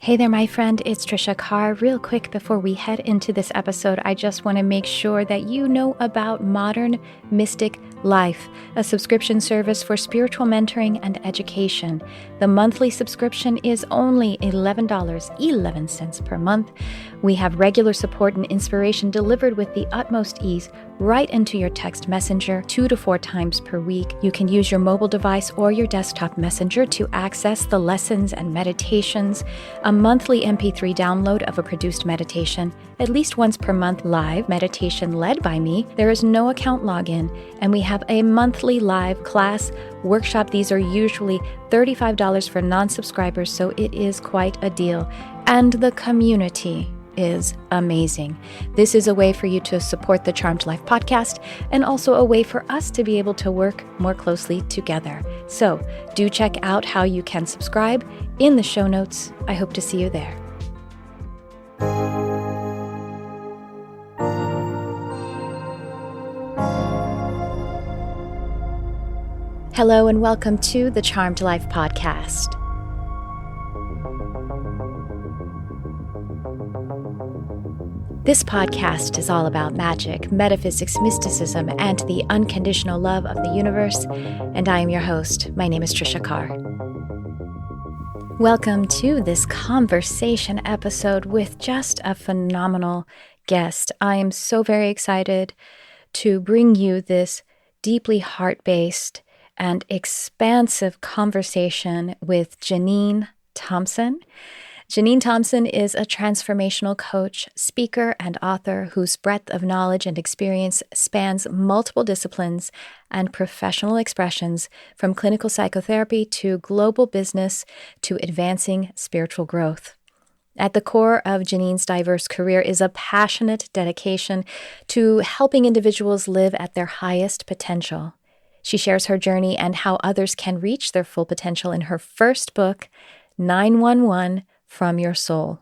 Hey there, my friend. It's Trisha Carr. Real quick before we head into this episode, I just want to make sure that you know about Modern Mystic Life, a subscription service for spiritual mentoring and education. The monthly subscription is only $11.11 per month. We have regular support and inspiration delivered with the utmost ease right into your text messenger 2 to 4 times per week. You can use your mobile device or your desktop messenger to access the lessons and meditations, a monthly MP3 download of a produced meditation, at least once per month live meditation led by me. There is no account login, and we have a monthly live class workshop. These are usually $35 for non-subscribers, so it is quite a deal. And the community is amazing. This is a way for you to support the Charmed Life podcast and also a way for us to be able to work more closely together. So do check out how you can subscribe in the show notes. I hope to see you there. Hello and welcome to the Charmed Life podcast. This podcast is all about magic, metaphysics, mysticism, and the unconditional love of the universe, and I am your host. My name is Trisha Carr. Welcome to this conversation episode with just a phenomenal guest. I am so very excited to bring you this deeply heart-based and expansive conversation with Jeanine Thompson. Jeanine Thompson is a transformational coach, speaker, and author whose breadth of knowledge and experience spans multiple disciplines and professional expressions, from clinical psychotherapy to global business to advancing spiritual growth. At the core of Jeanine's diverse career is a passionate dedication to helping individuals live at their highest potential. She shares her journey and how others can reach their full potential in her first book, 911 From Your Soul.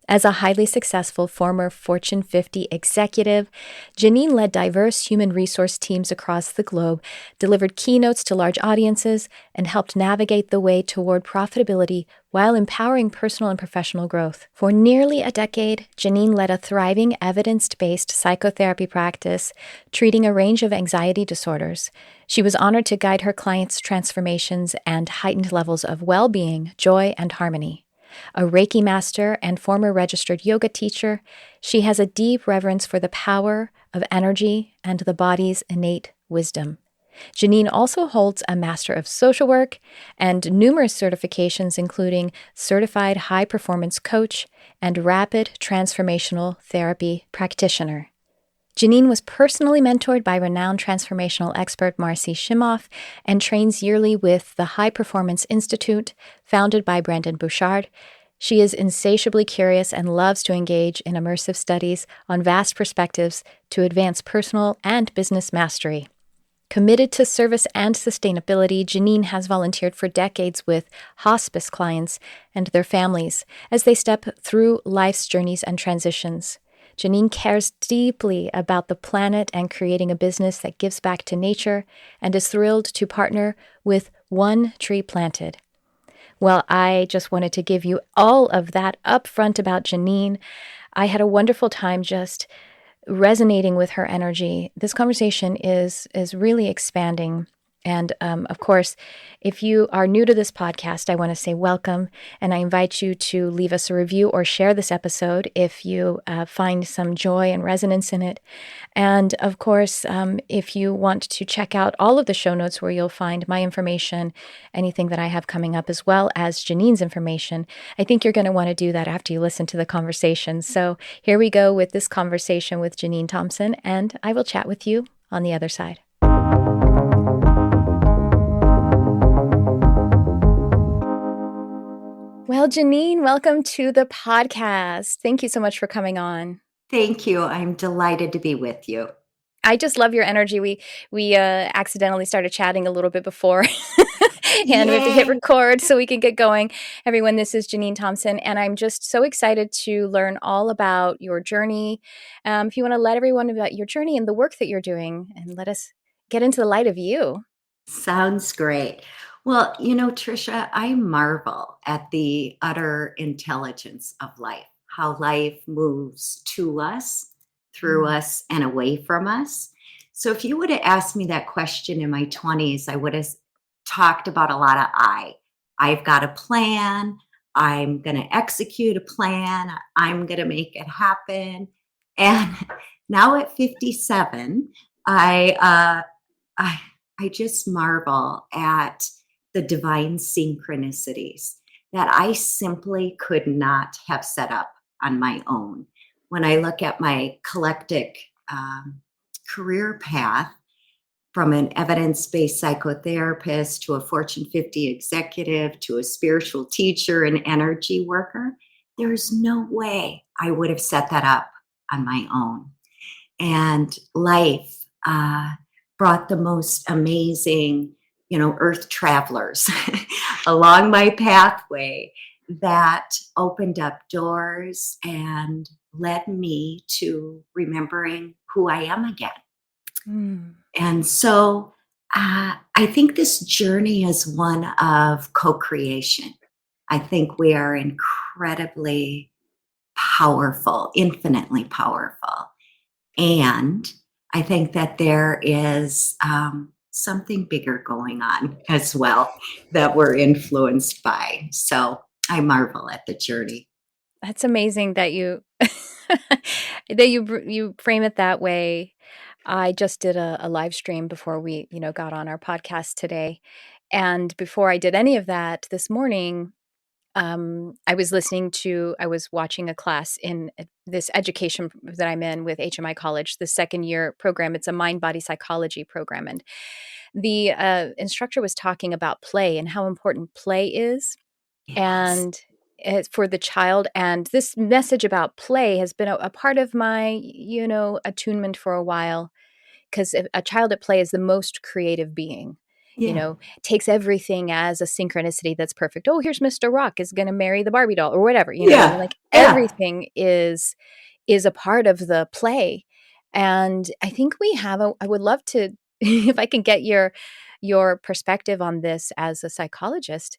As a highly successful former Fortune 50 executive, Jeanine led diverse human resource teams across the globe, delivered keynotes to large audiences, and helped navigate the way toward profitability while empowering personal and professional growth. For nearly a decade, Jeanine led a thriving evidence-based psychotherapy practice, treating a range of anxiety disorders. She was honored to guide her clients' transformations and heightened levels of well-being, joy, and harmony. A Reiki master and former registered yoga teacher, she has a deep reverence for the power of energy and the body's innate wisdom. Jeanine also holds a Master of Social Work and numerous certifications, including Certified High Performance Coach and Rapid Transformational Therapy Practitioner. Jeanine was personally mentored by renowned transformational expert Marcy Shimoff and trains yearly with the High Performance Institute, founded by Brendon Burchard. She is insatiably curious and loves to engage in immersive studies on vast perspectives to advance personal and business mastery. Committed to service and sustainability, Jeanine has volunteered for decades with hospice clients and their families as they step through life's journeys and transitions. Jeanine cares deeply about the planet and creating a business that gives back to nature, and is thrilled to partner with One Tree Planted. Well, I just wanted to give you all of that up front about Jeanine. I had a wonderful time just resonating with her energy. This conversation is really expanding. And of course, if you are new to this podcast, I want to say welcome, and I invite you to leave us a review or share this episode if you find some joy and resonance in it. And of course, if you want to check out all of the show notes where you'll find my information, anything that I have coming up, as well as Jeanine's information, I think you're going to want to do that after you listen to the conversation. So here we go with this conversation with Jeanine Thompson, and I will chat with you on the other side. Well, Jeanine, welcome to the podcast. Thank you so much for coming on. Thank you. I'm delighted to be with you. I just love your energy. We accidentally started chatting a little bit before, and we have to hit record so we can get going. Everyone, this is Jeanine Thompson, and I'm just so excited to learn all about your journey. If you want to let everyone know about your journey and the work that you're doing, and let us get into the light of you. Sounds great. Well, Tricia, I marvel at the utter intelligence of life, how life moves to us, through Mm. us, and away from us. So, if you would have asked me that question in my 20s, I would have talked about a lot of I. I've got a plan. I'm going to execute a plan. I'm going to make it happen. And now at 57, I, I, I just marvel at the divine synchronicities that I simply could not have set up on my own. When I look at my eclectic career path, from an evidence based psychotherapist to a Fortune 50 executive to a spiritual teacher and energy worker, there's no way I would have set that up on my own. And life brought the most amazing, earth travelers along my pathway that opened up doors and led me to remembering who I am again. Mm. And so I think this journey is one of co creation. I think we are incredibly powerful, infinitely powerful. And I think that there is something bigger going on as well that we're influenced by. So I marvel at the journey. That's amazing that you you frame it that way. I just did a live stream before we, got on our podcast today. And before I did any of that this morning, I was watching a class in this education that I'm in with HMI College, the second year program. It's a mind body psychology program. And the instructor was talking about play and how important play is. Yes. And it's for the child. And this message about play has been a part of my, attunement for a while, because a child at play is the most creative being. Yeah. Takes everything as a synchronicity that's perfect. Oh, here's Mr. Rock is going to marry the Barbie doll or whatever. Yeah. Like Yeah. everything is a part of the play. And I think we have I would love to if I can get your perspective on this as a psychologist,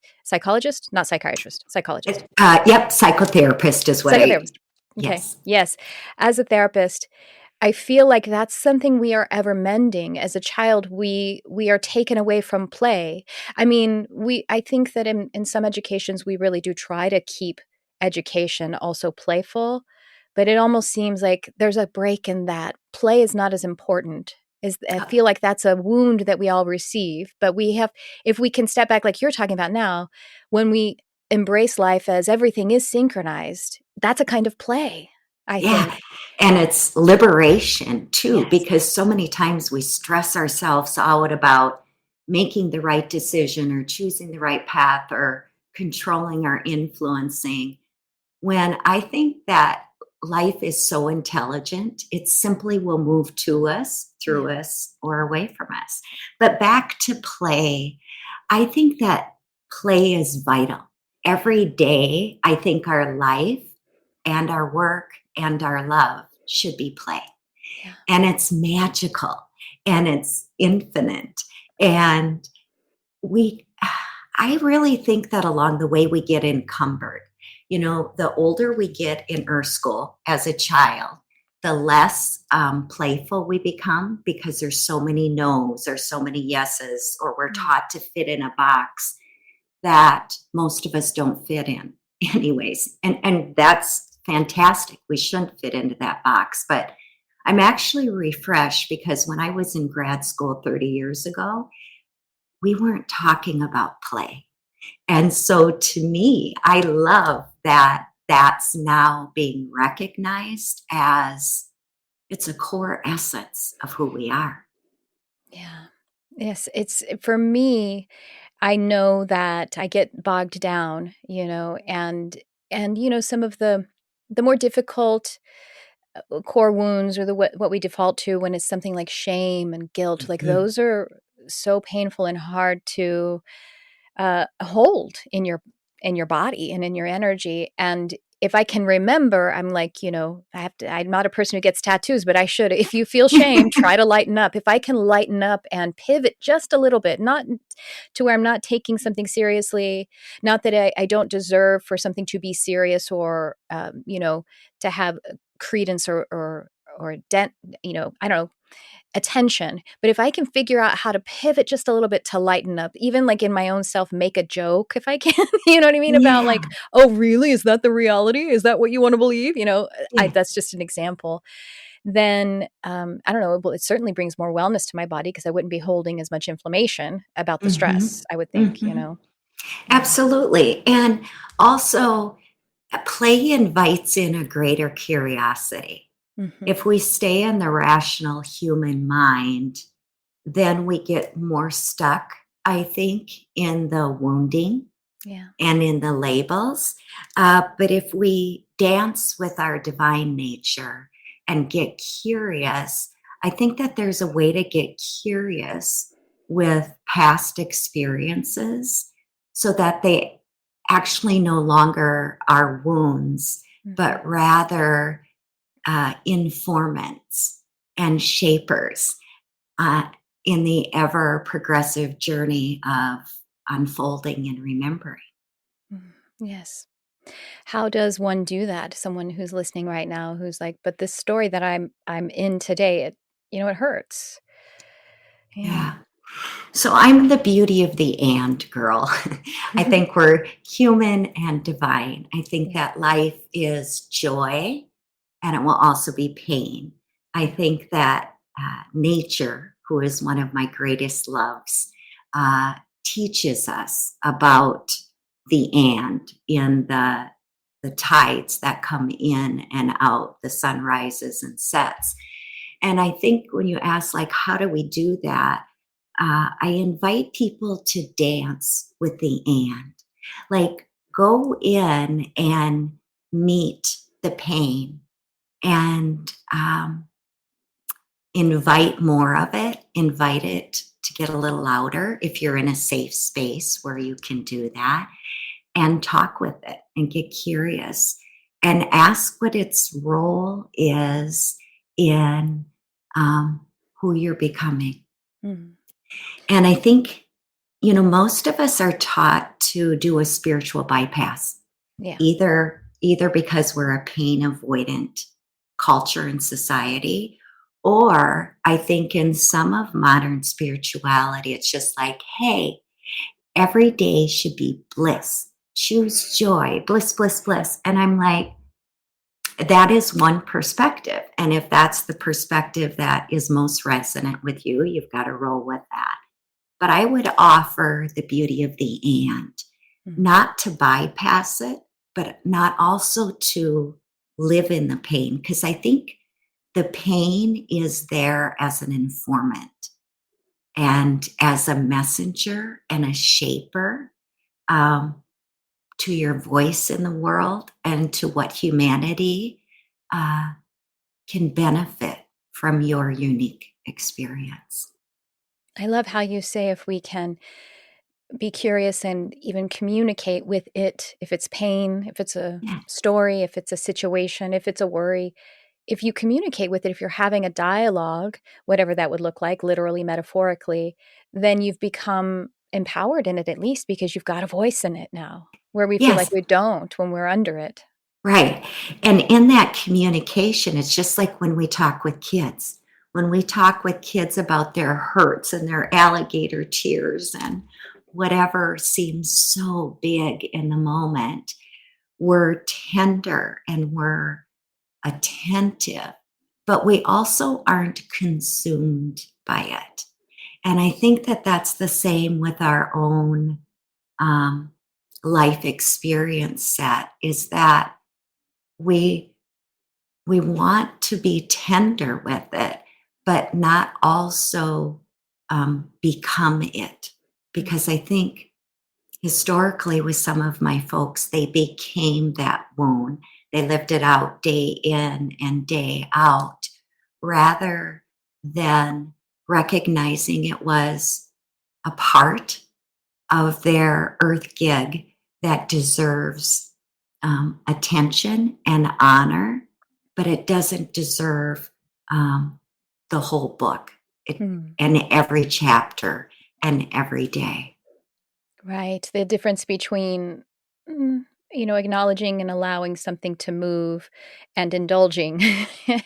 not psychiatrist, psychologist. Yep. Psychotherapist is what I, Psychotherapist. Okay. yes. Yes. As a therapist, I feel like that's something we are ever mending. As a child, we are taken away from play. I mean, I think that in some educations we really do try to keep education also playful, but it almost seems like there's a break in that. Play is not as important. I Uh, feel like that's a wound that we all receive, but we have, if we can step back like you're talking about now, when we embrace life as everything is synchronized, that's a kind of play, I Yeah. think. And it's liberation too, Yes. because so many times we stress ourselves out about making the right decision or choosing the right path or controlling or influencing. When I think that life is so intelligent, it simply will move to us, Yeah. through us, or away from us. But back to play, I think that play is vital. Every day, I think our life and our work and our love should be play. Yeah. And it's magical and it's infinite. And we, I really think that along the way we get encumbered. The older we get in earth school as a child, the less playful we become because there's so many no's or so many yeses, or we're Mm. taught to fit in a box that most of us don't fit in anyways. And that's fantastic. We shouldn't fit into that box. But I'm actually refreshed because when I was in grad school 30 years ago, we weren't talking about play. And so to me, I love that that's now being recognized as it's a core essence of who we are. Yeah. Yes, it's for me, I know that I get bogged down, and some of the more difficult core wounds, or the what we default to when it's something like shame and guilt, like Mhm. those are so painful and hard to hold in your body and in your energy. And if I can remember, I'm like, I'm not a person who gets tattoos, but I should. If you feel shame, try to lighten up. If I can lighten up and pivot just a little bit, not to where I'm not taking something seriously, not that I don't deserve for something to be serious or, to have credence or dent, I don't know, attention. But if I can figure out how to pivot just a little bit to lighten up, even like in my own self, make a joke if I can, you know what I mean? About Yeah. like, oh, really? Is that the reality? Is that what you want to believe? Yeah. That's just an example. Then I don't know. Well, it certainly brings more wellness to my body because I wouldn't be holding as much inflammation about the Hmm. stress, I would think, Hmm. Yeah. Absolutely. And also, play invites in a greater curiosity. Hmm. If we stay in the rational human mind, then we get more stuck, I think, in the wounding Yeah. and in the labels. But if we dance with our divine nature and get curious, I think that there's a way to get curious with past experiences so that they actually no longer are wounds, Hmm. but rather informants and shapers uh, in the ever progressive journey of unfolding and remembering. Yes. How does one do that? Someone who's listening right now who's like, but this story that I'm in today, it hurts. Yeah. Yeah. So I'm the beauty of the and girl. I think we're human and divine. I think Yeah. that life is joy and it will also be pain. I Yeah. think that nature, who is one of my greatest loves, uh, teaches us about the and in the tides that come in and out, the sun rises and sets. And I think when you ask, like, how do we do that? I invite people to dance with the and. Like, go in and meet the pain and invite more of it, invite it to get a little louder if you're in a safe space where you can do that, and talk with it and get curious and ask what its role is in who you're becoming. Mhm. And I think, most of us are taught to do a spiritual bypass, Yeah. either because we're a pain avoidant culture and society, or I think in some of modern spirituality, it's just like, hey, every day should be bliss. Choose joy, bliss, bliss, bliss. And I'm like, that is one perspective. And if that's the perspective that is most resonant with you, you've got to roll with that. But I would offer the beauty of the and, Mhm. not to bypass it, but not also to live in the pain. Because I think the pain is there as an informant and as a messenger and a shaper um, to your voice in the world and to what humanity uh, can benefit from your unique experience. I love how you say if we can be curious and even communicate with it, if it's pain, if it's a Yeah. story, if it's a situation, if it's a worry, if you communicate with it, if you're having a dialogue, whatever that would look like, literally, metaphorically, then you've become empowered in it at least because you've got a voice in it now, where we feel like Yes. we don't when we're under it. Right. And in that communication, it's just like when we talk with kids. When we talk with kids about their hurts and their alligator tears and whatever seems so big in the moment, we're tender and we're attentive, but we also aren't consumed by it. And I think that that's the same with our own um, life experience set is that we we want to be tender with it, but not also become it. Mm. Because I think historically, with some of my folks, they became that wound. They lived it out day in and day out rather than recognizing it was a part of their earth gig that deserves attention and honor, but it doesn't deserve the whole book Hmm. and every chapter and every day. Right. The difference between, acknowledging and allowing something to move and indulging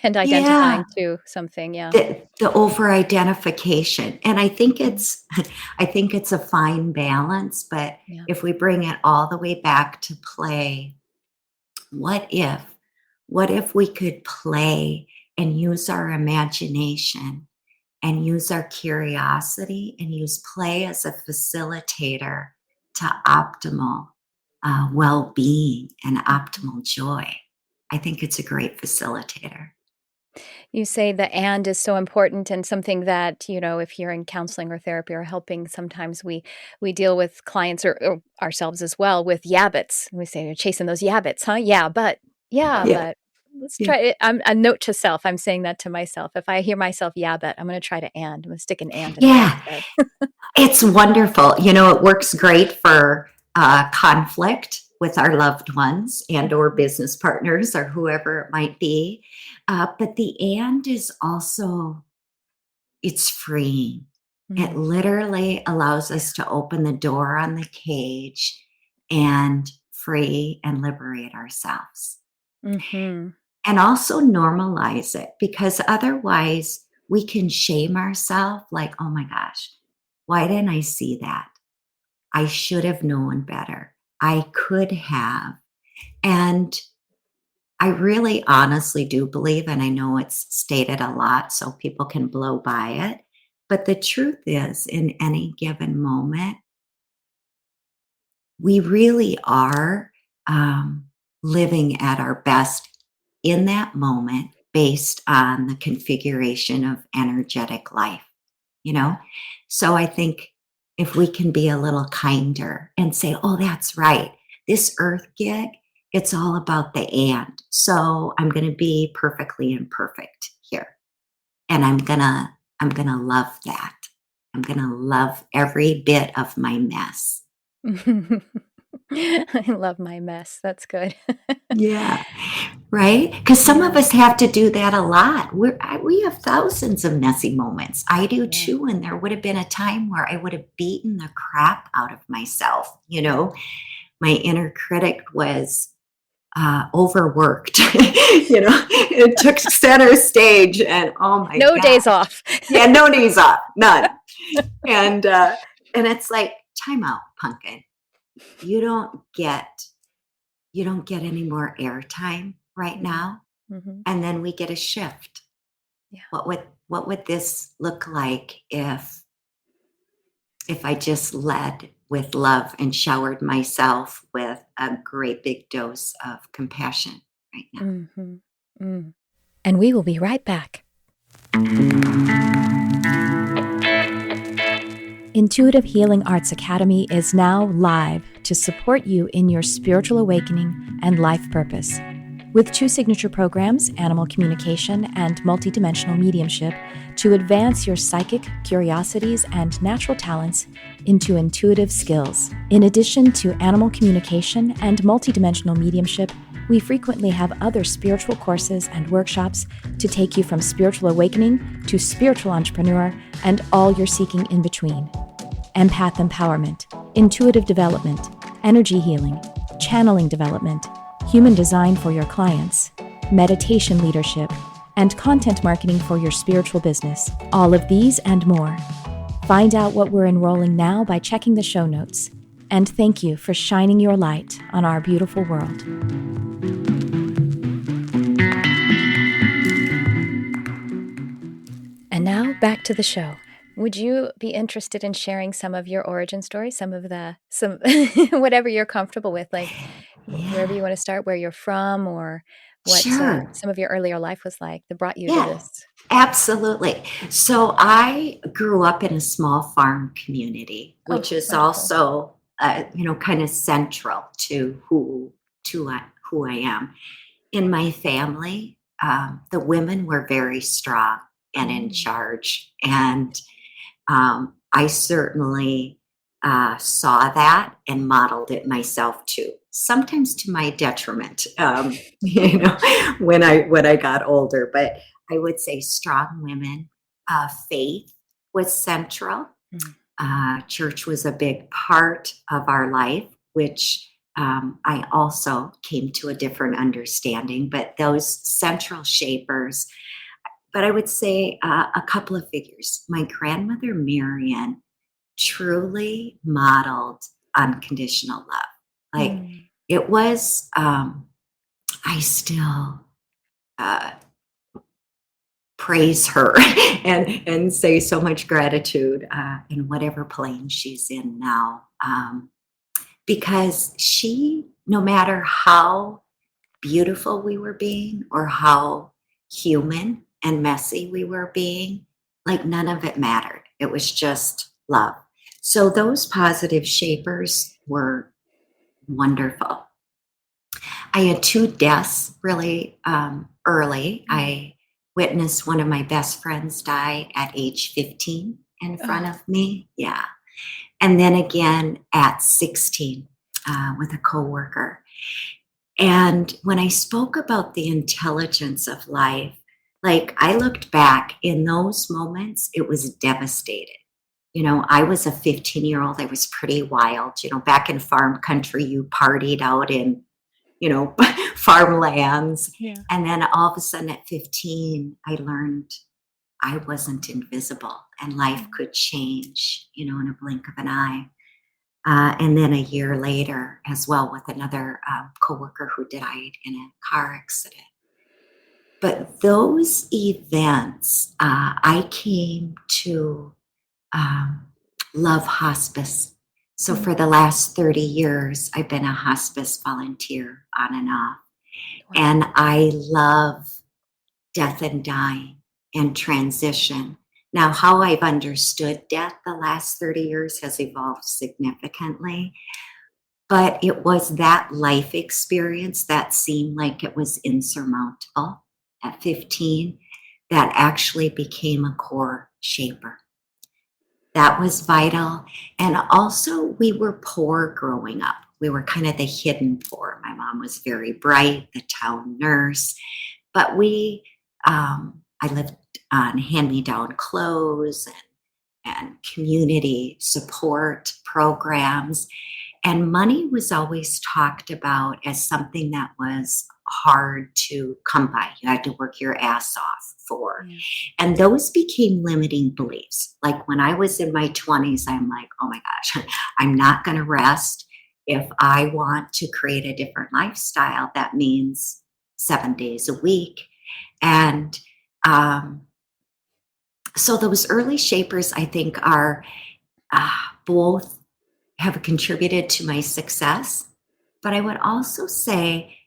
and Yeah, identifying to something. Yeah. the over identification, and I think Mhm. it's I think it's a fine balance. But Yeah. if we bring it all the way back to play, what if what if we could play and use our imagination and use our curiosity and use play as a facilitator to optimal well-being and Mhm. optimal joy? I think it's a great facilitator. You say the "and" is so important and something that, if you're in counseling or therapy or helping, sometimes we deal with clients or ourselves as well with yabbits. We say, "You're chasing those yabbits, huh? Yeah, Yeah, but let's yeah, try it." I'm a note to self. I'm saying that to myself. If I hear myself yabbit, I'm gonna try to and. I'm gonna stick an and in there yeah. instead. It's wonderful. It works great for conflict with our loved ones and or Mhm, business partners or whoever it might be. But the and is also it's freeing. It mm, literally allows yeah, us to open the door on the cage and free and liberate ourselves. mhm, And also normalize it, because otherwise we can shame ourselves like, oh my gosh, why didn't I see that? I should have known better. I could have. And I really honestly do believe, and I know it's stated a lot so people can blow by it, but the truth is, in any given moment, we really are um, living at our best in that moment based on the configuration of energetic life, you know? yeah, So I think if we can be a little kinder and say, oh, that's right, this earth gig, it's all about the and. So I'm going to be perfectly imperfect here. And I'm going to love that. I'm going to love every bit of my mess. I love my mess. That's good. Yeah. Right? Because some of Yeah, us have to do that a lot. We have thousands of messy moments. I do yeah, too. And there would have been a time where I would have beaten the crap out of myself. My inner critic was overworked. It took center stage, and oh my no days gosh, off. yeah, no days off, none. And it's like, time out, pumpkin. You don't get you don't get any more airtime right Mhm, now. mhm, And then we get a shift. yeah. What would this look like if I just led with love and showered myself with a great big dose of compassion right now? Mhm, mm. And we will be right back. Intuitive Healing Arts Academy is now live to support you in your spiritual awakening and life purpose. With 2 signature programs, Animal Communication and Multidimensional Mediumship, to advance your psychic curiosities and natural talents into intuitive skills. In addition to Animal Communication and Multidimensional Mediumship, we frequently have other spiritual courses and workshops to take you from spiritual awakening to spiritual entrepreneur and all you're seeking in between. Empath empowerment, intuitive development, energy healing, channeling development, human design for your clients, meditation leadership, and content marketing for your spiritual business. All of these and more. Find out what we're enrolling now by checking the show notes. And thank you for shining your light on our beautiful world. And now back to the show. Would you be interested in sharing some of your origin story, some whatever you're comfortable with, like wherever Yeah, you want to start, where you're from, or what sure. some of your earlier life was like that brought you to Yeah, this? absolutely. So I grew up in a small farm community, Oh, which is wonderful. also, kind of central to who I am. In my family, the women were very strong and in Mm, charge, and I certainly saw that and modeled it myself too. Sometimes to my detriment, when I got older. But I would say strong women. Faith was central. Church was a big part of our life, which I also came to a different understanding. But those central shapers. But I would say a couple of figures. My grandmother Marion truly modeled unconditional love. Like it was, I still praise her and say so much gratitude in whatever plane she's in now. Because she, no matter how beautiful we were being or how human and messy we were being, like none of it mattered. It was just love. So those positive shapers were wonderful. I had two deaths really early. I witnessed one of my best friends die at age 15 in front of me. Yeah. And then again at 16 with a coworker. And when I spoke about the intelligence of life, like I looked back in those moments, it was devastated. I was a 15-year-old. I was pretty wild. Back in farm country, you partied out in, farmlands. Yeah. And then all of a sudden at 15, I learned I wasn't invisible and life could change, in a blink of an eye. And then a year later, as well, with another coworker who died in a car accident. But those events, I came to love hospice. So for the last 30 years, I've been a hospice volunteer on and off. Wow. And I love death and dying and transition. Now, how I've understood death the last 30 years has evolved significantly, but it was that life experience that seemed like it was insurmountable at 15 that actually became a core shaper. That was vital. And also, we were poor growing up. We were kind of the hidden poor. My mom was very bright, the town nurse, but I lived on hand-me-down clothes and community support programs. And money was always talked about as something that was hard to come by. You had to work your ass off for. Yeah. And those became limiting beliefs. Like when I was in my 20s, I'm like, oh my gosh, I'm not going to rest. If I want to create a different lifestyle, that means 7 days a week. And so those early shapers, I think, are both have contributed to my success, but I would also say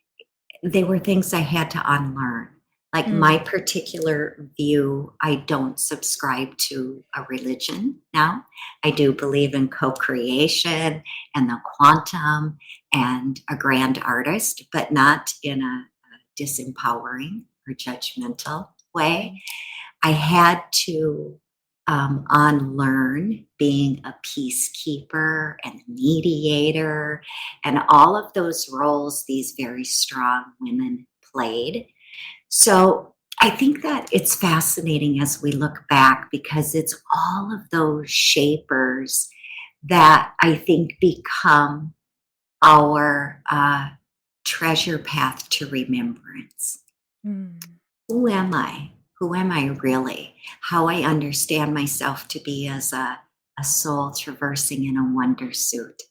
they were things I had to unlearn. Like my particular view, I don't subscribe to a religion now. I do believe in co-creation and the quantum and a grand artist, but not in a disempowering or judgmental way. I had to unlearn being a peacekeeper and mediator and all of those roles these very strong women played. So I think that it's fascinating as we look back because it's all of those shapers that I think become our treasure path to remembrance. Who am I? Who am I really? How I understand myself to be as a soul traversing in a wonder suit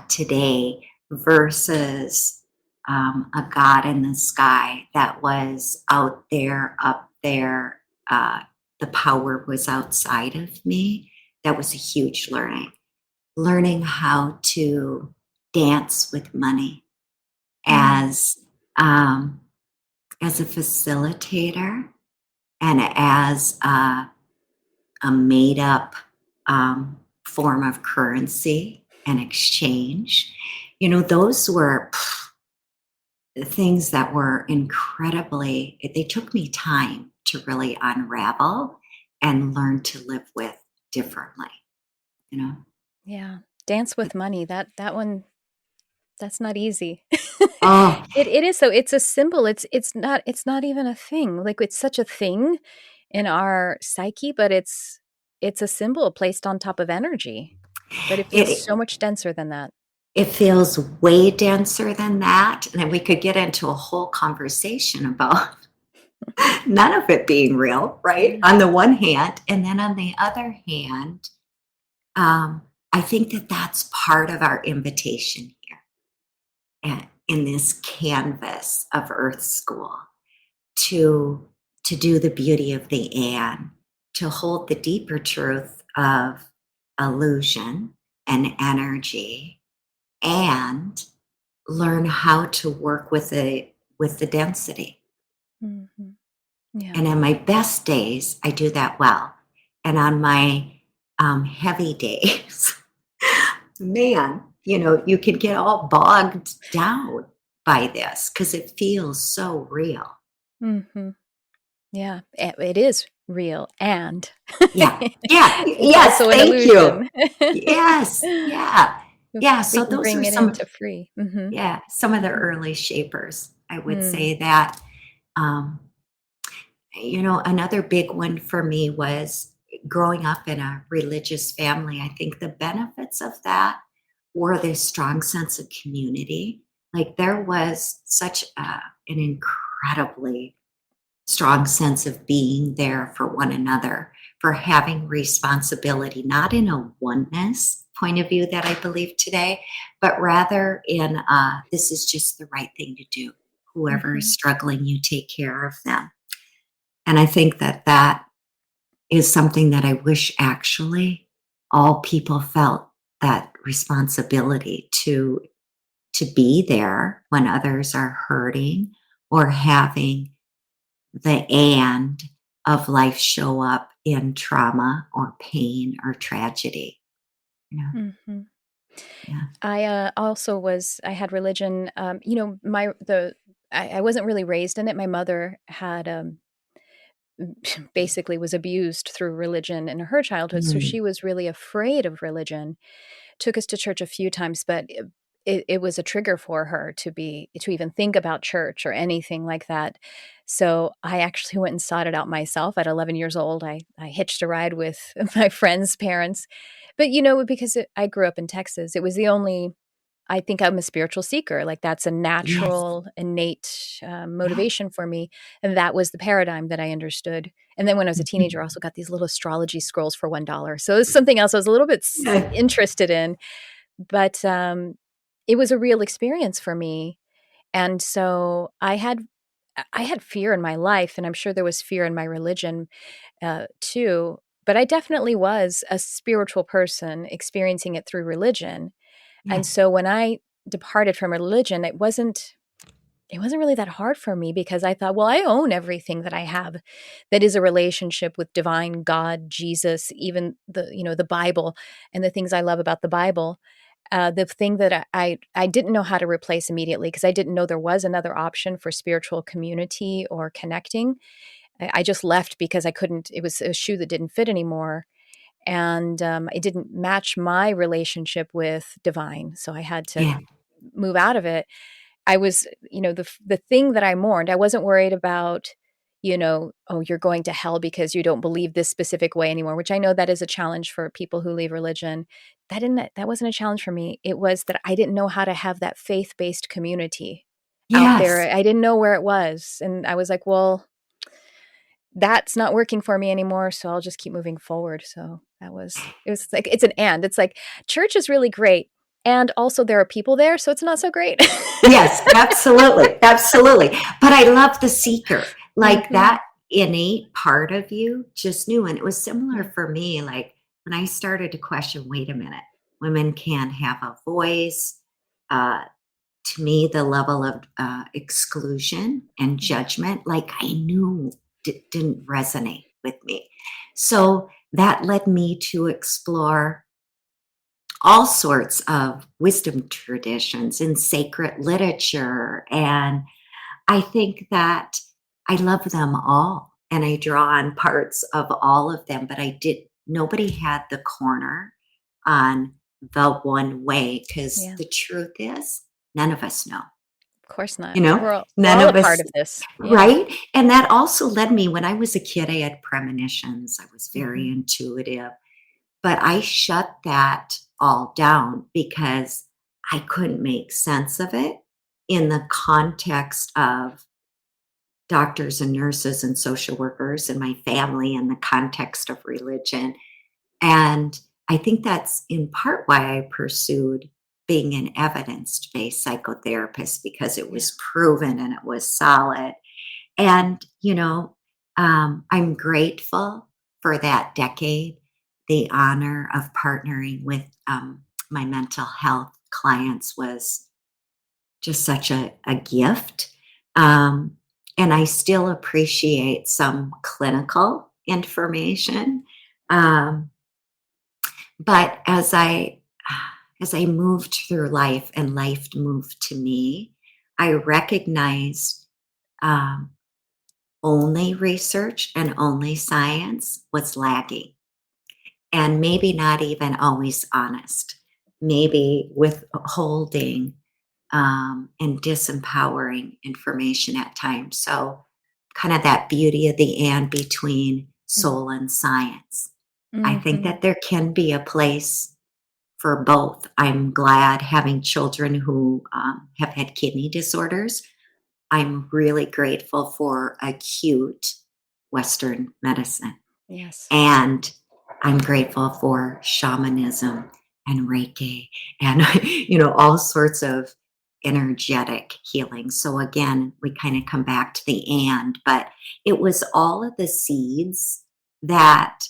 today versus a God in the sky that was out there, up there. The power was outside of me. That was a huge learning. Learning how to dance with money as a facilitator and as a made up form of currency and exchange. Those were things that were incredibly, they took me time to really unravel and learn to live with differently, Yeah. Dance with money. That one, that's not easy. Oh, It is, so it's a symbol. It's not even a thing. Like, it's such a thing in our psyche, but it's a symbol placed on top of energy. But it feels it so much denser than that. it feels way denser than that. And then we could get into a whole conversation about none of it being real, right? Yeah. On the one hand. And then on the other hand, I think that that's part of our invitation here in this canvas of Earth School to do the beauty of the and, to hold the deeper truth of illusion and energy, and learn how to work with the density. Mhm. Yeah. And on my best days, I do that well. And on my heavy days, man, you can get all bogged down by this because it feels so real. Mhm. Yeah. It is real, and Yeah. Yeah. it's Yes. also an Thank you. illusion. Yes. Yeah. Yeah. We So can those are bring it into free. Mhm. some of the Mhm. early shapers. I would Mm. say that. Um, Another big one for me was growing up in a religious family. I think the benefits of that were this strong sense of community. Like there was such an incredibly strong sense of being there for one another, for having responsibility, not in a oneness point of view that I believe today, but rather in this is just the right thing to do. Whoever is Mhm. struggling, you take care of them. And I think that that is something that I wish actually all people felt, that responsibility to be there when others are hurting or having the and of life show up in trauma or pain or tragedy. Mhm. Yeah. I had religion, I wasn't really raised in it. My mother had, basically was abused through religion in her childhood, so Mm. she was really afraid of religion. Took us to church a few times, but it was a trigger for her to even think about church or anything like that. So I actually went and sought it out myself at 11 years old. I hitched a ride with my friend's parents. But, because I grew up in Texas, it was the only I think I'm a spiritual seeker. Like, that's a Yes. natural, innate, Yeah. motivation for me, and that was the paradigm that I understood. And then when I was a teenager, I also got these little astrology scrolls for $1. So it's something else I was a little bit Yeah. interested in, but, it was a real experience for me, and so I had fear in my life, and I'm sure there was fear in my religion, too, but I definitely was a spiritual person experiencing it through religion. And Yes. so when I departed from religion, it wasn't really that hard for me, because I thought, well, I own everything that I have that is a relationship with divine God, Jesus, even the Bible, and the things I love about the Bible. The thing that I didn't know how to replace immediately, because I didn't know there was another option for spiritual community or connecting. I just left because I couldn't. It was a shoe that didn't fit anymore, and it didn't match my relationship with divine. So I had to Yeah. move out of it. I was, the thing that I mourned, I wasn't worried about, oh, you're going to hell because you don't believe this specific way anymore, which I know that is a challenge for people who leave religion. That wasn't a challenge for me. It was that I didn't know how to have that faith-based community out there. Yes. I didn't know where it was. And I was like, well, that's not working for me anymore, so I'll just keep moving forward. So it was like, it's an and. It's like, church is really great, and also there are people there, so it's not so great. Yes, absolutely, absolutely. But I love the seeker, like Mhm. that innate part of you just knew. And it was similar Yeah. for me. Like when I started to question, wait a minute, women can have a voice. Uh, to me, the level of exclusion and Yeah. judgment, like I knew didn't resonate with me. So that led me to explore all sorts of wisdom traditions in sacred literature. And I think that I love them all and I draw on parts of all of them, but nobody had the corner on the one way, because Yeah. the truth is, none of us know, Of course not. you know, We're none all a of part us, of this. Yeah. right? And that also led me, when I was a kid, I had premonitions. I was very Mhm. intuitive, but I shut that all down because I couldn't make sense of it in the context of doctors and nurses and social workers and my family and the context of religion. And I think that's in part why I pursued being an evidence based psychotherapist, because it Yeah. was proven and it was solid. And, I'm grateful for that decade, the honor of partnering with my mental health clients was just such a gift. Um, and I still appreciate some clinical information. Um, but as I moved through life and life moved to me, I recognized um, only research and only science was lagging, and maybe not even always honest, maybe withholding and disempowering information at times. So, kind of that beauty of the and between Mm. soul and science. I think Mhm. that there can be a place for both. I'm glad, having children who have had kidney disorders, I'm really grateful for acute Western medicine. Yes. And I'm grateful for shamanism and Reiki and, all sorts of energetic healing. So again, we kind of come back to the but it was all of the seeds that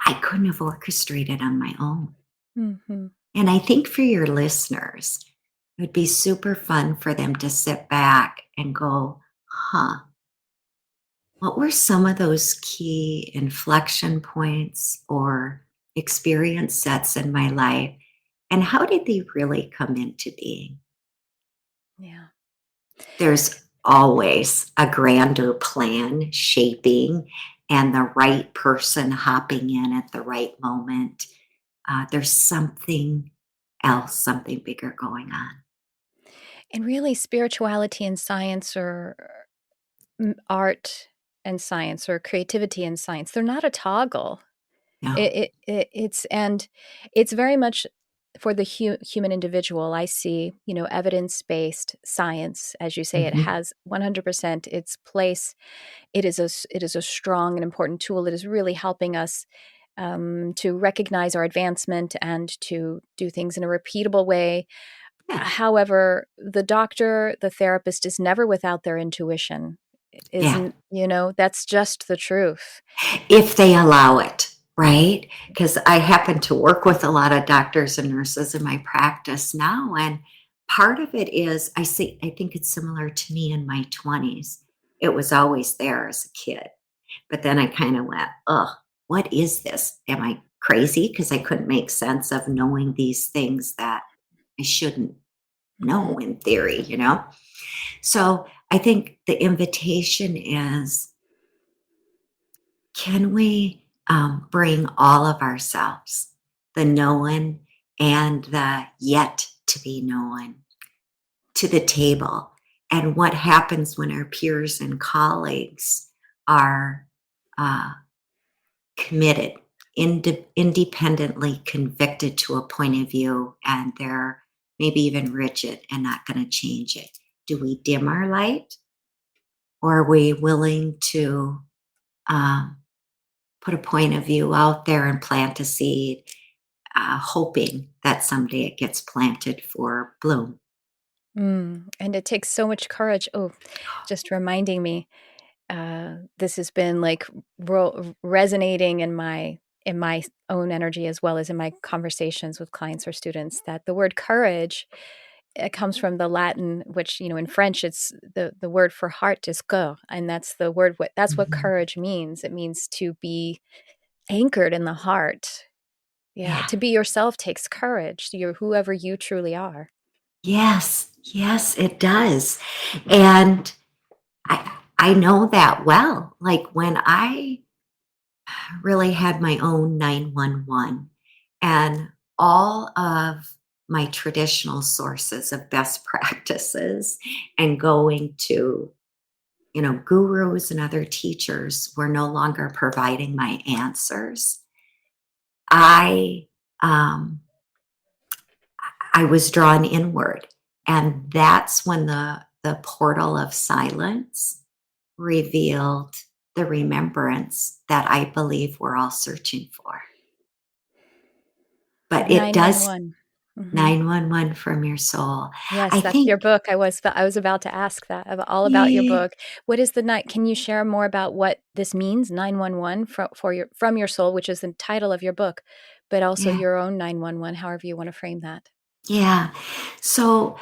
I couldn't have orchestrated on my own. Mhm. And I think for your listeners, it would be super fun for them to sit back and go, huh, what were some of those key inflection points or experience sets in my life? And how did they really come into being? Yeah. There's always a grander plan shaping and the right person hopping in at the right moment. There's something else, something bigger going on. And really spirituality and science or art and science or creativity and science, they're not a toggle. No. It's very much for the human individual. I see, evidence-based science, as you say, it Mhm. has 100% its place. It is a strong and important tool. It is really helping us to recognize our advancement and to do things in a repeatable way. Yeah. However, the doctor, the therapist is never without their intuition. Yeah. Isn't, that's just the truth. If they allow it, right? Because I happen to work with a lot of doctors and nurses in my practice now. And part of it is I think it's similar to me in my 20s. It was always there as a kid. But then I kind of went, oh, what is this? Am I crazy? Because I couldn't make sense of knowing these things that I shouldn't Mhm. know in theory. So I think the invitation is, can we bring all of ourselves, the known and the yet to be known, to the table? And what happens when our peers and colleagues are uh, committed, independently convicted to a point of view, and they're maybe even rigid and not going to change it? Do we dim our light, or are we willing to um, put a point of view out there and plant a seed, hoping that someday it gets planted for bloom? And it takes so much courage. Oh, just reminding me, this has been like resonating in my own energy as well as in my conversations with clients or students, that the word courage, it comes from the Latin, which, in French, it's the word for heart is cœur, and that's the word. That's what Mhm. courage means. It means to be anchored in the heart. Yeah, Yeah. to be yourself takes courage. You're whoever you truly are. Yes. Yes, it does. And I know that well. Like when I really had my own 911, and all of my traditional sources of best practices and going to, gurus and other teachers were no longer providing my answers. I um, I was drawn inward, and that's when the portal of silence revealed the remembrance that I believe we're all searching for. But it does 911. Mhm. 911 from your soul. Yes, I that's your think, book. I was about to ask that, all about your yeah, book. What is the night? Can you share more about what this means, 911, from your soul, which is the title of your book, but also yeah. your own 911, however you want to frame that. Yeah. So,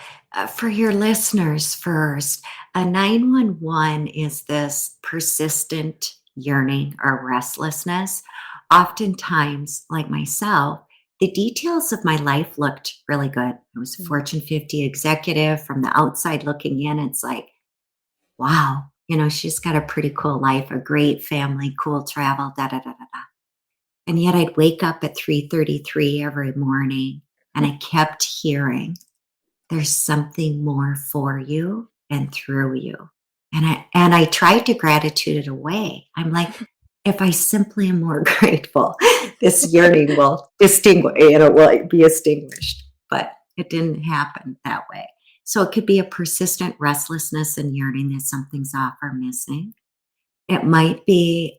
for your listeners first, a 911 is this persistent yearning or restlessness. Oftentimes, like myself, the details of my life looked really good. I was a Mm. Fortune 50 executive. From the outside looking in, it's like, wow, she's got a pretty cool life, a great family, cool travel, da da da da da. And yet I'd wake up at 3:33 every morning and I kept hearing, there's something more for you and through you. And I tried to gratitude it away. I'm like, if I simply am more grateful, this yearning will will be extinguished. But it didn't happen that way. So it could be a persistent restlessness and yearning that something's off or missing. It might be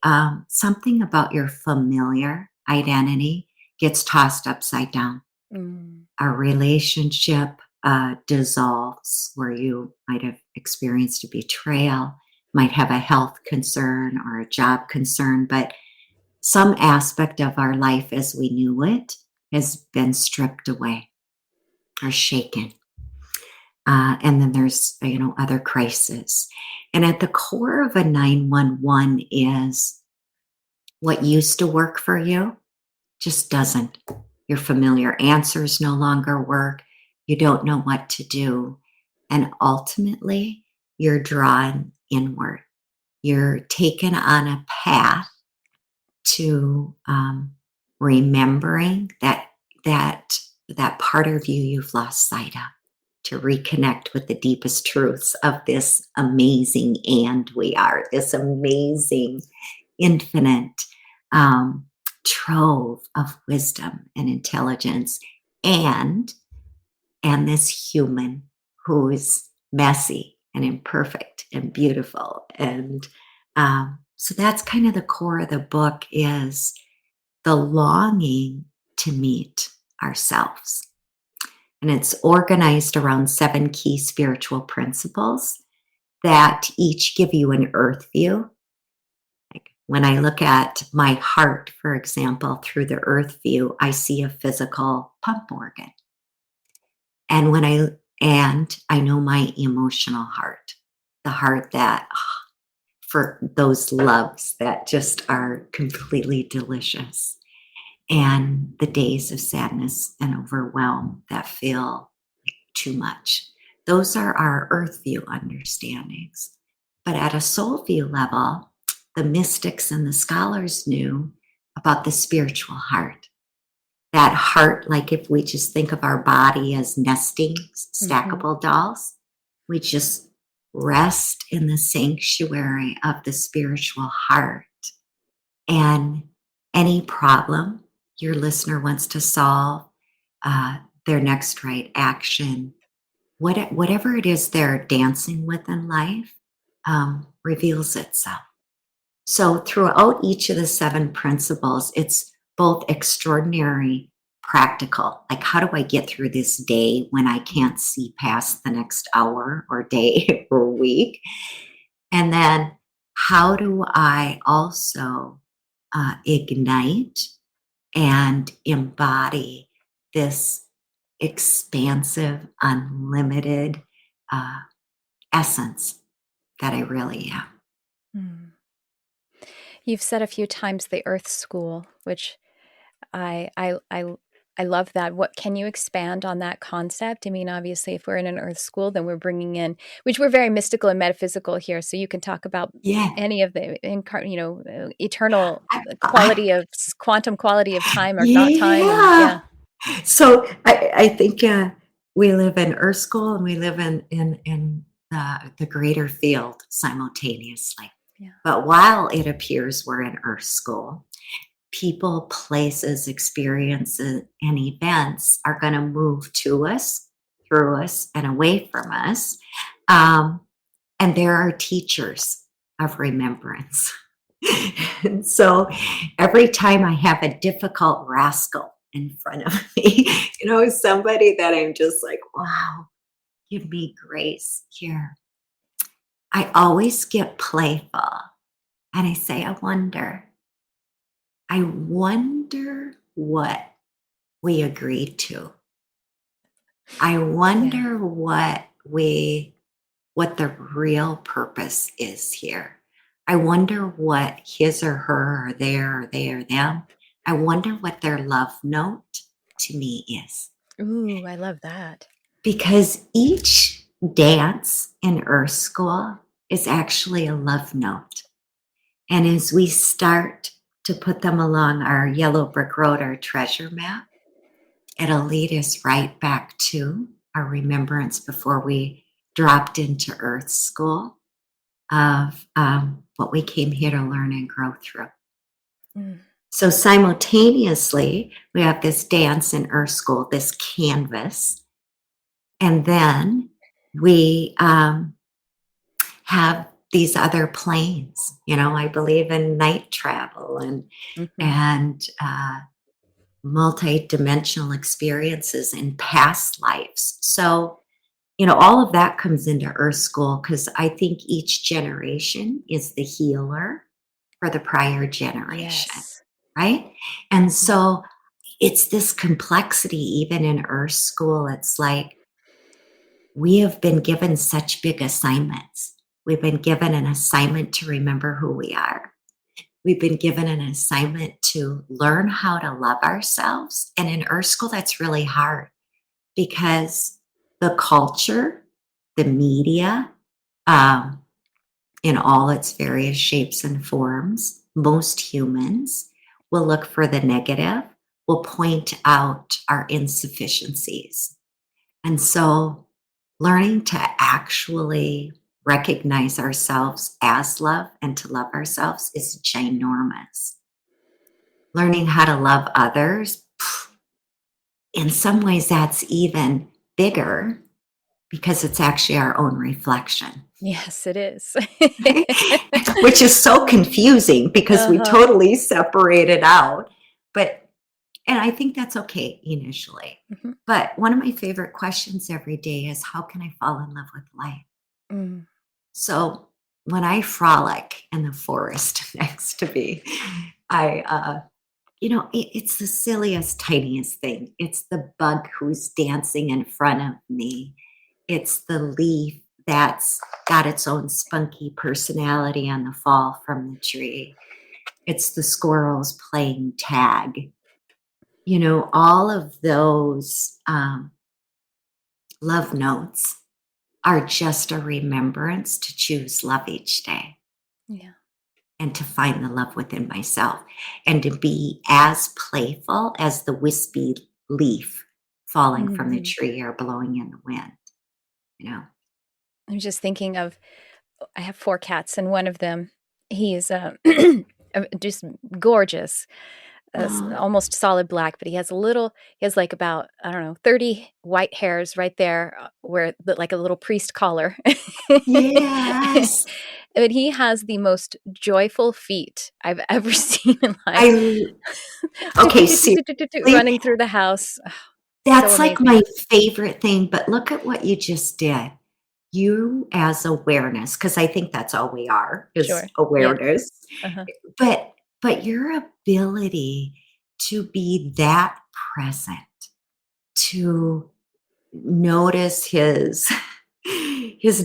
something about your familiar identity gets tossed upside down. Mm. A relationship dissolves where you might have experienced a betrayal, might have a health concern or a job concern, but some aspect of our life as we knew it has been stripped away or shaken. And then there's, other crises. And at the core of a 911 is what used to work for you just doesn't. Your familiar answers no longer work. You don't know what to do. And ultimately, you're drawn inward. You're taken on a path to remembering that that part of you you've lost sight of, to reconnect with the deepest truths of this amazing and we are this amazing infinite um, trove of wisdom and intelligence, and this human who is messy and imperfect and beautiful. And so that's kind of the core of the book, is the longing to meet ourselves. And it's organized around 7 key spiritual principles that each give you an earth view. Like when I look at my heart, for example, through the earth view, I see a physical pump organ. And I know my emotional heart, the heart that for those loves that just are completely delicious, and the days of sadness and overwhelm that feel too much. Those are our earth view understandings. But at a soul view level, the mystics and the scholars knew about the spiritual heart. That heart, like if we just think of our body as nesting Mhm. stackable dolls, we just rest in the sanctuary of the spiritual heart. And any problem your listener wants to solve, their next right action, whatever it is they're dancing with in life, reveals itself. So throughout each of the 7 principles, it's both extraordinary, practical, like how do I get through this day when I can't see past the next hour or day or week? And then how do I also ignite and embody this expansive, unlimited uh, essence that I really am? Mm. You've said a few times the Earth School, which I I I I love that. What can you expand on that concept? I mean, obviously, if we're in an Earth School, then we're bringing in, which we're very mystical and metaphysical here. So you can talk about Yeah. any of the eternal I, quality of quantum quality of time or not time, and yeah. yeah. So I think we live in Earth School and we live in the greater field simultaneously. Yeah. But while it appears we're in Earth School, people, places, experiences, and events are going to move to us, through us, and away from us. Um, and there are teachers of remembrance. And so every time I have a difficult rascal in front of me, somebody that I'm just like, wow, give me grace here. I always get playful and I say, I wonder what we agreed to. I Yeah. wonder what the real purpose is here. I wonder what his or her or their or they or them. I wonder what their love note to me is. Ooh, I love that. Because each dance in Earth School is actually a love note. And as we start to put them along our yellow brick road, our treasure map, it'll lead us right back to our remembrance before we dropped into Earth School of what we came here to learn and grow through. Mm. So simultaneously, we have this dance in Earth School, this canvas, and then we have these other planes. I believe in night travel Mhm. and multi-dimensional experiences in past lives. So all of that comes into Earth School because I think each generation is the healer for the prior generation, Yes. right? And Mhm. so it's this complexity, even in Earth School. It's like we have been given such big assignments. We've been given an assignment to remember who we are. We've been given an assignment to learn how to love ourselves. And in Earth School, that's really hard because the culture, the media, um, in all its various shapes and forms, most humans will look for the negative, will point out our insufficiencies. And so learning to actually recognize ourselves as love and to love ourselves is ginormous. Learning how to love others, in some ways, that's even bigger because it's actually our own reflection. Yes, it is. Right? Which is so confusing because we Uh-huh. totally separate it out. And I think that's okay initially. Mhm. But one of my favorite questions every day is how can I fall in love with life? Mm. So when I frolic in the forest next to me, it's the silliest, tiniest thing. It's the bug who's dancing in front of me. It's the leaf that's got its own spunky personality on the fall from the tree. It's the squirrels playing tag. All of those love notes are just a remembrance to choose love each day Yeah. and to find the love within myself and to be as playful as the wispy leaf falling from the Mhm. tree or blowing in the wind, you know? I'm just thinking of I have 4 cats, and one of them, he is, just gorgeous, Oh, almost solid black, but he has, like, about, I don't know, 30 white hairs right there, where like a little priest collar. yes. But he has the most joyful feet I've ever seen in life. I okay, seriously, Running through the house. So that's like amazing. my favorite thing, but look at what you just did. You as awareness, because I think that's all we are, is Sure. Yes. awareness. Uh-huh. But your ability to be that present, to notice his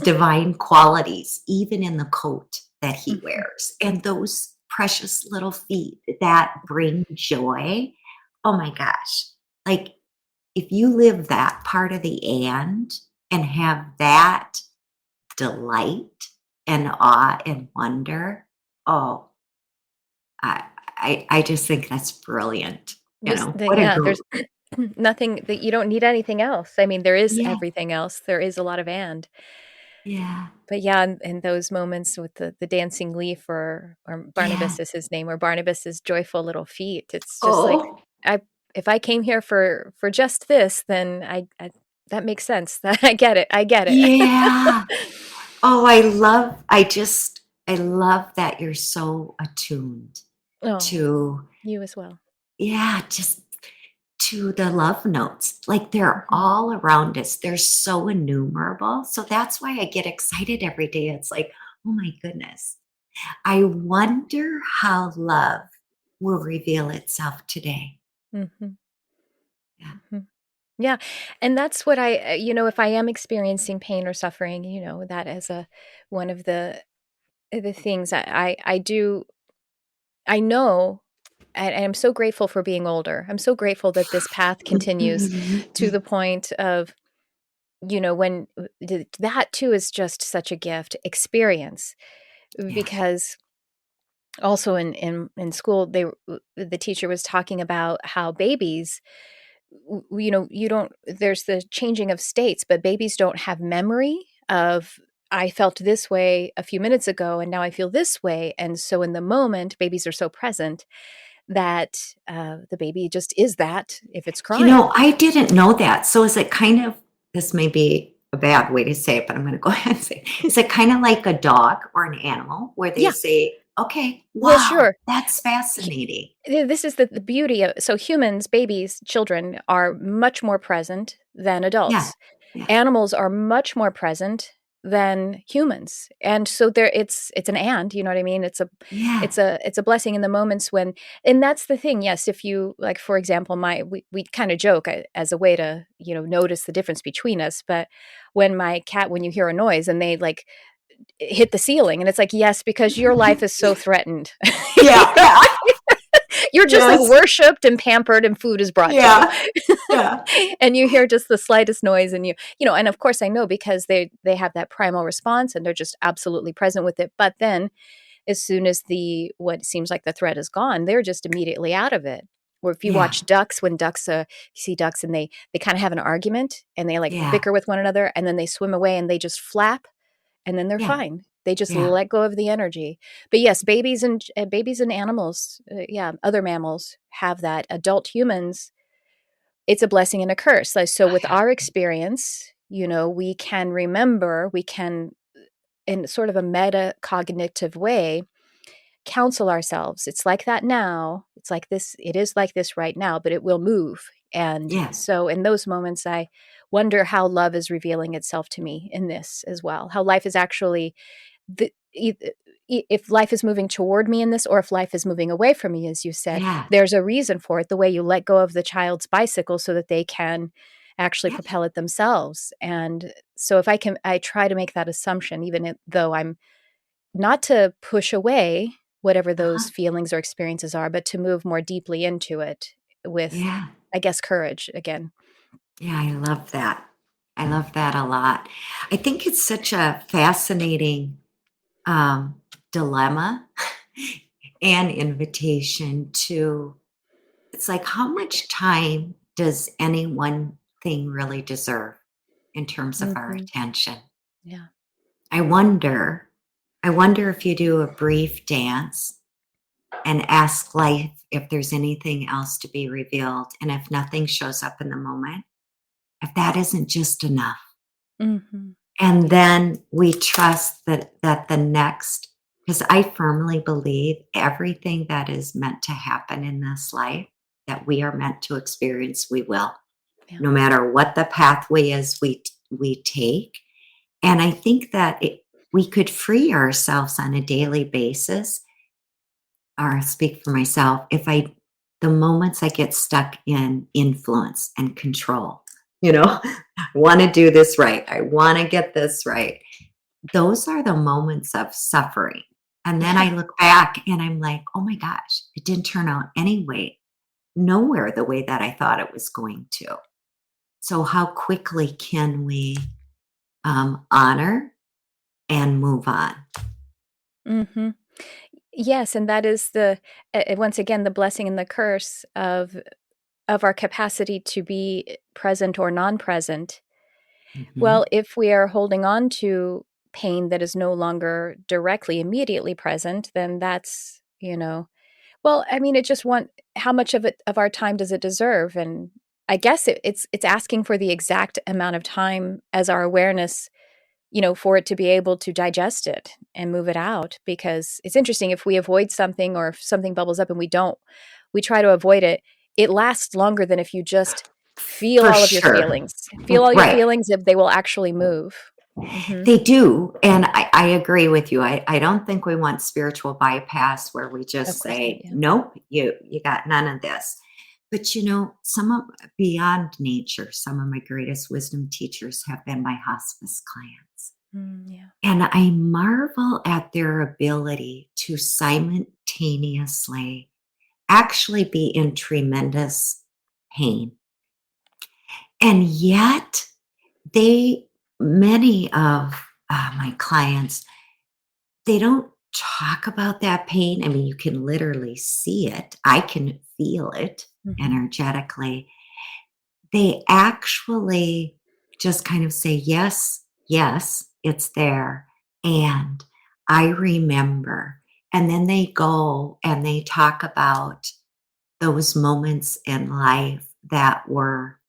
divine qualities, even in the coat that he Mhm. wears, and those precious little feet that bring joy. Oh my gosh. Like if you live that part of the and have that delight and awe and wonder, oh, I I just think that's brilliant. Was the What a yeah, group. Nothing that you don't need anything else. I mean, there is Yeah, everything else. There is a lot of yeah, but yeah, in those moments with the dancing leaf or yeah. Barnabas is his name, or Barnabas's joyful little feet. It's just like Oh, I if I came here for just this, then I that makes sense. That I get it. I get it. yeah. Oh, I love that you're so attuned Oh, to, you as well. yeah, just to the love notes. Like they're Mhm. all around us. They're so innumerable. So that's why I get excited every day. It's like, oh my goodness. I wonder how love will reveal itself today. Mhm. Yeah. Mhm. Yeah, and that's what if I am experiencing pain or suffering, that is a one of the things I do I know. And I'm so grateful for being older. I'm so grateful that this path continues to the point of, when that too is just such a gift experience Yes. because also in school the teacher was talking about how babies you don't there's the changing of states, but babies don't have memory of I felt this way a few minutes ago and now I feel this way. And so in the moment, babies are so present that, the baby just is that if it's crying. I didn't know that. So is it kind of, this may be a bad way to say it, but I'm going to go ahead and say, is it kind of like a dog or an animal where they Yeah, say, okay, well, wow, sure. that's Hu fascinating. This is the beauty of so humans, babies, children are much more present than Yeah. adults. Yeah. Animals are much more present than humans, and so it's an and, you know what I mean? Yeah. It's a blessing in the moments when and that's the thing, yes, if you like, for example, my we kinda joke, as a way to, notice the difference between us, but when you hear a noise and they, like, hit the ceiling, and it's like, "Yes, because your life is so threatened." You Yeah. know? Yeah. You're just, like, Yes. worshipped and pampered and food is brought to you. Yeah. Yeah. And you hear just the slightest noise and and of course I know because they have that primal response and they're just absolutely present with it. But then as soon as the what seems like the threat is gone, they're just immediately out of it. Or if you Yeah. watch ducks, when you see ducks and they kind of have an argument and they like Yeah. bicker with one another and then they swim away and they just flap and then they're Yeah. fine. They just Yeah. let go of the energy. But yes, babies and animals, yeah, other mammals have that. Adult humans, it's a blessing and a curse. So Oh, with yeah. our experience, we can remember, we can in sort of a metacognitive way counsel ourselves. It's like that now. It's like this. It is like this right now, but it will move. And Yeah. so in those moments, I wonder how love is revealing itself to me in this as well. How life is actually if life is moving toward me in this or if life is moving away from me, as you said, Yeah. there's a reason for it. The way you let go of the child's bicycle so that they can actually Yeah. propel it themselves. And so I try to make that assumption, though I'm not to push away whatever those Uh-huh. feelings or experiences are, but to move more deeply into it with, Yeah. I guess, courage again. Yeah. I love that. I love that a lot. I think it's such a fascinating um, dilemma and invitation to, it's like, how much time does any one thing really deserve in terms of our Hmm. attention? Yeah. I wonder, I wonder if you do a brief dance and ask life if there's anything else to be revealed. And if nothing shows up in the moment, if that isn't just enough. Hmm. And then we trust that the next, because I firmly believe everything that is meant to happen in this life that we are meant to experience, we will, Yeah. no matter what the pathway is we take. And I think that we could free ourselves on a daily basis, or I'll speak for myself, if I, the moments I get stuck in influence and control, I want to do this right. I want to get this right. Those are the moments of suffering. And then Yeah. I look back and I'm like, oh my gosh, it didn't turn out anyway, nowhere the way that I thought it was going to. So, how quickly can we honor and move on? Hmm. Yes, and that is once again the blessing and the curse of of our capacity to be present or non-present. Mhm. Well, if we are holding on to pain that is no longer directly, immediately present, then that's, well, I mean, it just how much of our time does it deserve? And I guess it's asking for the exact amount of time as our awareness, for it to be able to digest it and move it out. Because it's interesting, if we avoid something or if something bubbles up and we try to avoid it, it lasts longer than if you just feel For all of your sure. feelings. Feel all your Right. feelings, if they will actually move. Hmm. They do. And I agree with you. I don't think we want spiritual bypass where we Of just course not. say, Yeah. nope, you got none of this. But some of beyond nature, some of my greatest wisdom teachers have been my hospice clients. Yeah. And I marvel at their ability to simultaneously actually be in tremendous pain. And yet, they, many of my clients, they don't talk about that pain. I mean, you can literally see it, I can feel it Hmm. energetically. They actually just kind of say, yes, yes, it's there. And I remember. And then they go and they talk about those moments in life that were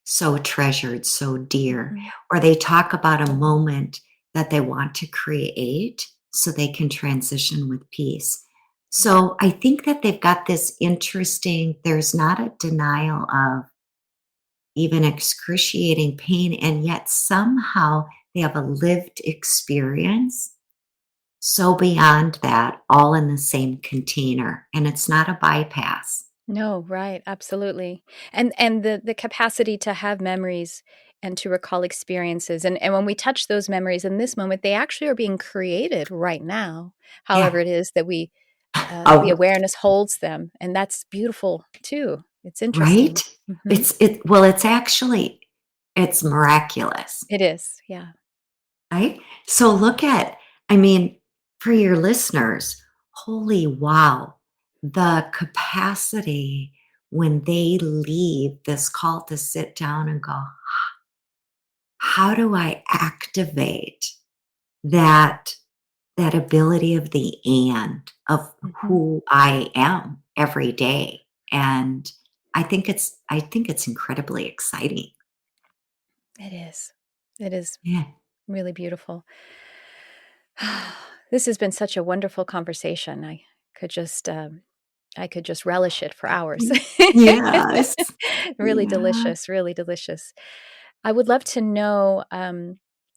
so treasured, so dear, Hmm. or they talk about a moment that they want to create so they can transition with peace. Yeah. So I think that they've got this interesting, there's not a denial of even excruciating pain, and yet somehow they have a lived experience so beyond that, all in the same container, and it's not a bypass. No, right, absolutely. And the capacity to have memories and to recall experiences. And when we touch those memories in this moment, they actually are being created right now. Yeah. However it is that the Oh, awareness holds them. And that's beautiful too. It's right? interesting. Hmm. It's actually it's miraculous, It is. Yeah. right? So look at, I mean, for your listeners, holy wow, the capacity when they leave this call to sit down and go, how do I activate that that ability of the and of Hmm. who I am every day? And I think it's incredibly exciting. It is. It is Yeah. really beautiful. This has been such a wonderful conversation. Could just I could just relish it for hours. Yes. Really Yeah. delicious, really delicious. I would love to know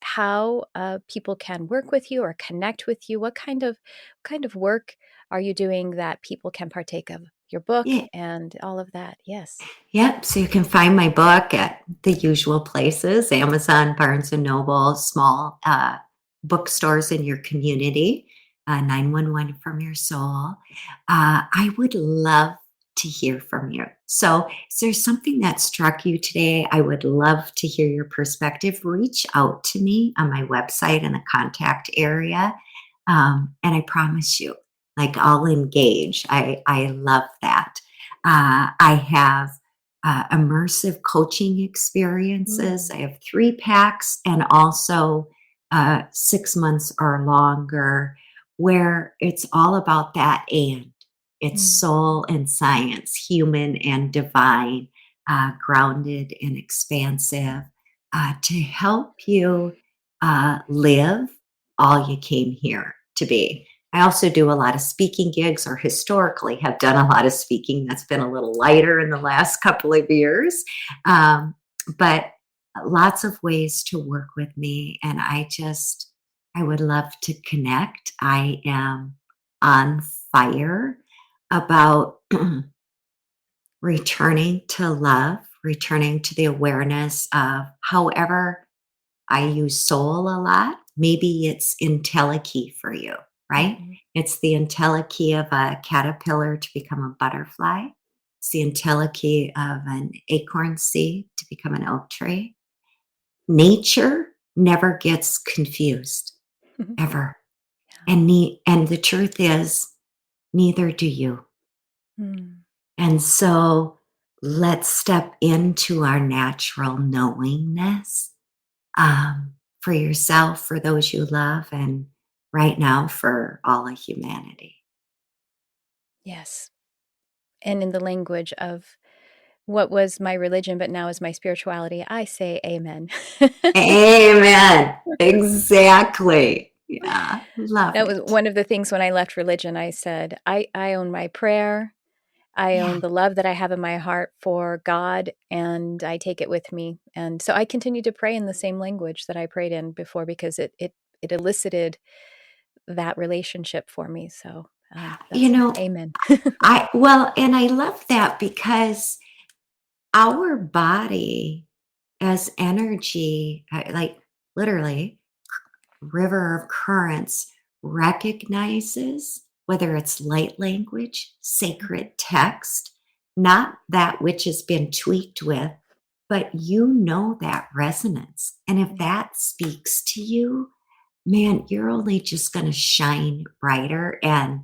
how people can work with you or connect with you. What kind of work are you doing that people can partake of? Your book Yeah. and all of that. Yes. Yep. So you can find my book at the usual places, Amazon, Barnes and Noble, small bookstores in your community, 911 from your soul. I would love to hear from you. So, is there something that struck you today? I would love to hear your perspective. Reach out to me on my website in the contact area. And I promise you, like, I'll engage. I love that. I have immersive coaching experiences. Mm, I have 3 packs and also 6 months or longer, where it's all about that and it's mm, soul and science, human and divine, grounded and expansive, to help you live all you came here to be. I also do a lot of speaking gigs, or historically have done a lot of speaking. That's been a little lighter in the last couple of years. Um, but lots of ways to work with me. And I would love to connect. I am on fire about returning to love, returning to the awareness of, however, I use soul a lot. Maybe it's entelechy for you, right? mhm, It's the entelechy of a caterpillar to become a butterfly. It's the entelechy of an acorn seed to become an oak tree. Nature never gets confused, mhm. ever. Yeah. And the truth is, neither do you. Mm, And so, let's step into our natural knowingness, for yourself, for those you love, and right now for all of humanity. Yes. And in the language of what was my religion, but now is my spirituality, I say amen. Amen. Exactly. Yeah, love That was it. one of the things when I left religion. I said, I own my prayer. I Yeah. own the love that I have in my heart for God, and I take it with me. And so I continue to pray in the same language that I prayed in before because it elicited that relationship for me. So You that's know, amen. and I love that because our body as energy, like literally, river of currents recognizes whether it's light language, sacred text, not that which has been tweaked with, but you know that resonance. And if Yeah. that speaks to you, man, you're only just going to shine brighter and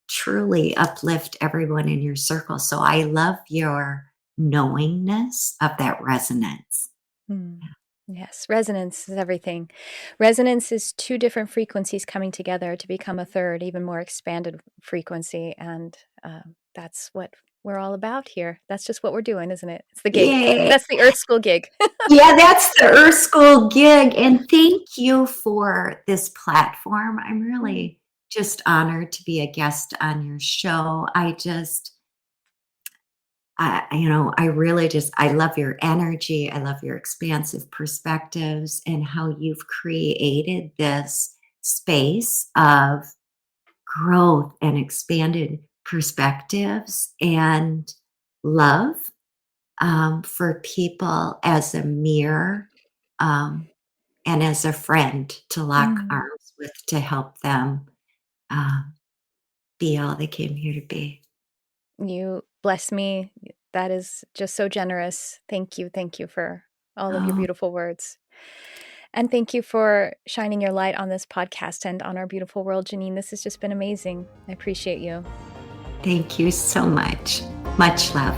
truly uplift everyone in your circle. So I love your knowingness of that resonance. Hmm. Yes, resonance is everything. Resonance is two different frequencies coming together to become a third, even more expanded frequency. And that's what we're all about here. That's just what we're doing, isn't it? It's the gig. Yeah. That's the Earth School gig. Yeah, that's the Earth School gig. And thank you for this platform. I'm Mm. really just honored to be a guest on your show. I really just, I love your energy. I love your expansive perspectives and how you've created this space of growth and expanded perspectives and love, for people as a mirror, um, and as a friend to lock Mm. arms with to help them, uh, be all they came here to be. You bless me. That is just so generous. Thank you. Thank you for all of your Oh, beautiful words. And thank you for shining your light on this podcast and on our beautiful world, Jeanine. This has just been amazing. I appreciate you. thank you so much. Much love.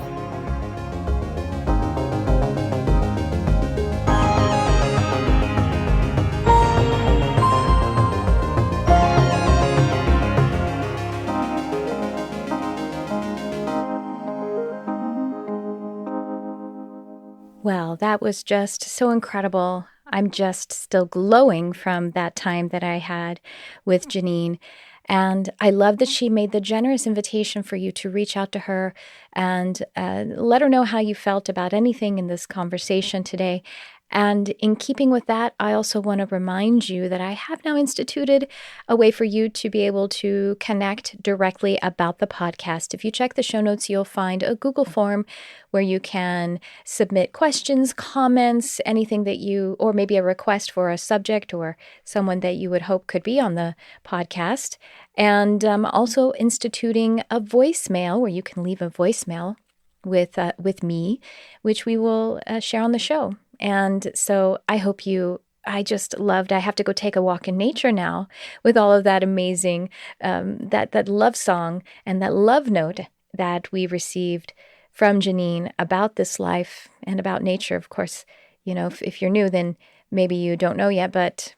Well, that was just so incredible. I'm just still glowing from that time that I had with Jeanine. And I love that she made the generous invitation for you to reach out to her and let her know how you felt about anything in this conversation today. And in keeping with that, I also want to remind you that I have now instituted a way for you to be able to connect directly about the podcast. If you check the show notes, you'll find a Google form where you can submit questions, comments, anything that you, or maybe a request for a subject or someone that you would hope could be on the podcast. And also instituting a voicemail where you can leave a voicemail with me, which we will share on the show. And so I hope you. I just loved. I have to go take a walk in nature now with all of that amazing that love song and that love note that we received from Jeanine about this life and about nature. Of course, if you're new, then maybe you don't know yet, but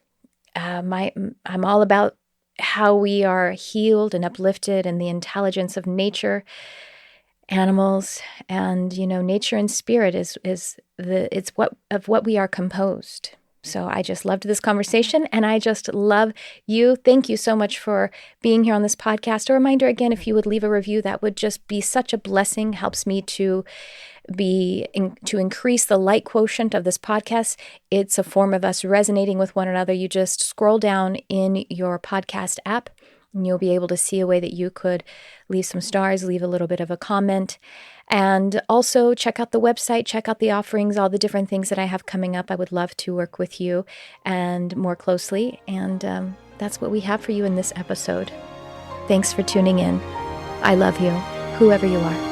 I'm all about how we are healed and uplifted and the intelligence of nature, animals, and nature and spirit it's what we are composed. So I just loved this conversation and I just love you. Thank you so much for being here on this podcast. A reminder again, if you would leave a review, that would just be such a blessing, helps me to to increase the light quotient of this podcast. It's a form of us resonating with one another. You just scroll down in your podcast app and you'll be able to see a way that you could leave some stars, leave a little bit of a comment. And also check out the website, check out the offerings, all the different things that I have coming up. I would love to work with you and more closely. And that's what we have for you in this episode. Thanks for tuning in. I love you, whoever you are.